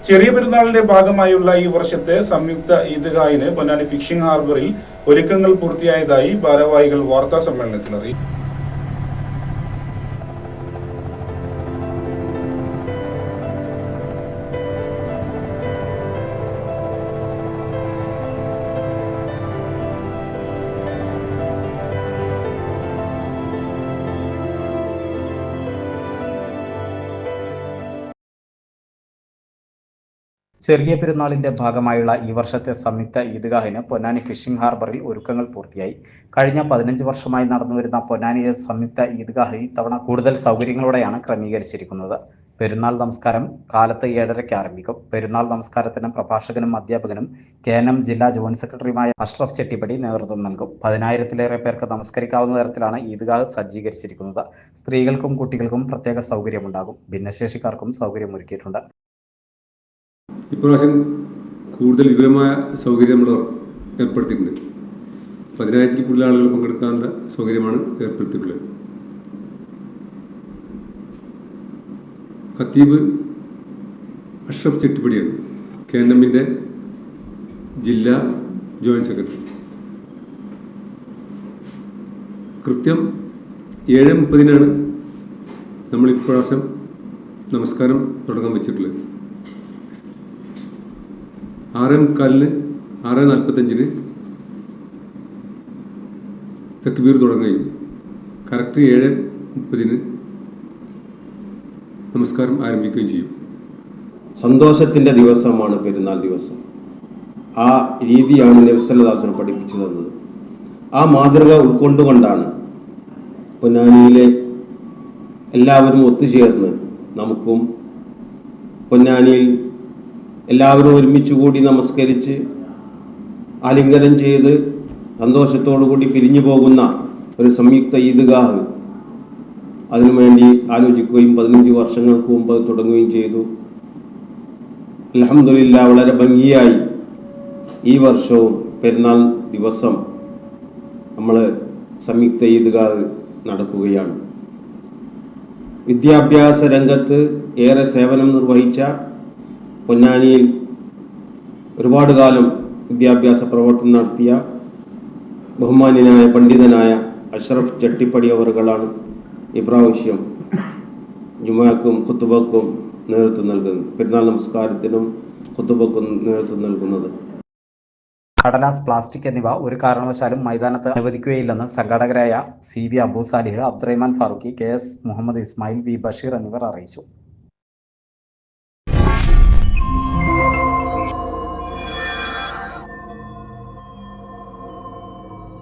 ചെറിയ പെരുന്നാളിന്റെ ഭാഗമായുള്ള ഈ വർഷത്തെ സംയുക്ത ഈദ്ഗാഹിന് പൊന്നാനി ഫിഷിംഗ് ഹാർബറിൽ ഒരുക്കങ്ങൾ പൂർത്തിയായതായി ഭാരവാഹികൾ വാർത്താ സമ്മേളനത്തിൽ അറിയിച്ചു. ചെറിയ പെരുന്നാളിന്റെ ഭാഗമായുള്ള ഈ വർഷത്തെ സംയുക്ത ഈദ്ഗാഹിന് പൊന്നാനി ഫിഷിംഗ് ഹാർബറിൽ ഒരുക്കങ്ങൾ പൂർത്തിയായി. കഴിഞ്ഞ 15 വർഷമായി നടന്നുവരുന്ന പൊന്നാനിയിലെ സംയുക്ത ഈദ്ഗാഹ് ഇത്തവണ കൂടുതൽ സൗകര്യങ്ങളോടെയാണ് ക്രമീകരിച്ചിരിക്കുന്നത്. പെരുന്നാൾ നമസ്കാരം കാലത്ത് 7:30 ആരംഭിക്കും. പെരുന്നാൾ നമസ്കാരത്തിന് പ്രഭാഷകനും അധ്യാപകനും KNM ജില്ലാ ജോയിന്റ് സെക്രട്ടറിയുമായ അഷ്റഫ് ചെട്ടിപ്പടി നേതൃത്വം നൽകും. 10,000-ലേറെ പേർക്ക് നമസ്കരിക്കാവുന്ന തരത്തിലാണ് ഈദ്ഗാഹ് സജ്ജീകരിച്ചിരിക്കുന്നത്. സ്ത്രീകൾക്കും കുട്ടികൾക്കും പ്രത്യേക സൗകര്യമുണ്ടാകും. ഭിന്നശേഷിക്കാർക്കും സൗകര്യമൊരുക്കിയിട്ടുണ്ട്. ഇപ്രാവശ്യം കൂടുതൽ വിപുലമായ സൗകര്യം നമ്മൾ ഏർപ്പെടുത്തിയിട്ടുണ്ട്. 10,000-ൽ കൂടുതൽ ആളുകൾ പങ്കെടുക്കാനുള്ള സൗകര്യമാണ് ഏർപ്പെടുത്തിയിട്ടുള്ളത്. ഖത്തീബ് അഷ്റഫ് ചെട്ടിപ്പടിയാണ് KNM-ന്റെ ജില്ലാ ജോയിന്റ് സെക്രട്ടറി. കൃത്യം 7:30-നാണ് നമ്മൾ ഇപ്രാവശ്യം നമസ്കാരം തുടങ്ങാൻ വെച്ചിട്ടുള്ളത്. 6:45-ന് 6:45-ന് തക്ബീർ തുടങ്ങുകയും കറക്റ്റ് 7:30-ന് നമസ്കാരം ആരംഭിക്കുകയും ചെയ്യും. സന്തോഷത്തിൻ്റെ ദിവസമാണ് പെരുന്നാൾ ദിവസം. ആ രീതിയാണ് നബി സല്ലല്ലാഹു അലൈഹി വസല്ലം പഠിപ്പിച്ചു തന്നത്. ആ മാതൃക ഉൾക്കൊണ്ടുകൊണ്ടാണ് പൊന്നാനിയിലെ എല്ലാവരും ഒത്തുചേർന്ന് നമുക്കും പൊന്നാനിയിൽ എല്ലാവരും ഒരുമിച്ച് കൂടി നമസ്കരിച്ച് ആലിംഗനം ചെയ്ത് സന്തോഷത്തോടു കൂടി പിരിഞ്ഞു പോകുന്ന ഒരു സംയുക്ത ഈദ്ഗാഹ് അതിനുവേണ്ടി ആലോചിക്കുകയും 15 വർഷങ്ങൾക്ക് മുമ്പ് തുടങ്ങുകയും ചെയ്തു. അൽഹംദുലില്ലാഹ് വളരെ ഭംഗിയായി ഈ വർഷവും പെരുന്നാൾ ദിവസം നമ്മൾ സംയുക്ത ഈദ്ഗാഹ് നടക്കുകയാണ്. വിദ്യാഭ്യാസ രംഗത്ത് ഏറെ സേവനം നിർവഹിച്ച പൊന്നാനിയിൽ ഒരുപാട് കാലം വിദ്യാഭ്യാസ പ്രവർത്തനം നടത്തിയ ബഹുമാന്യനായ പണ്ഡിതനായ അഷ്റഫ് ചെട്ടിപ്പടി അവറുകളാണ് ഇപ്രാവശ്യം ജുമാക്കും ഖുതുബക്കും നേതൃത്വം നൽകുന്നത്. പെരുന്നാൾ നമസ്കാരത്തിനും ഖുതുബക്കും നേതൃത്വം നൽകുന്നത്. കടലാസ്, പ്ലാസ്റ്റിക് എന്നിവ ഒരു കാരണവശാലും മൈതാനത്ത് അനുവദിക്കുകയില്ലെന്ന് സംഘാടകരായ CV Abu Salih, Abdurahman Farooqui, KS Muhammad Ismail, V Basheer എന്നിവർ അറിയിച്ചു.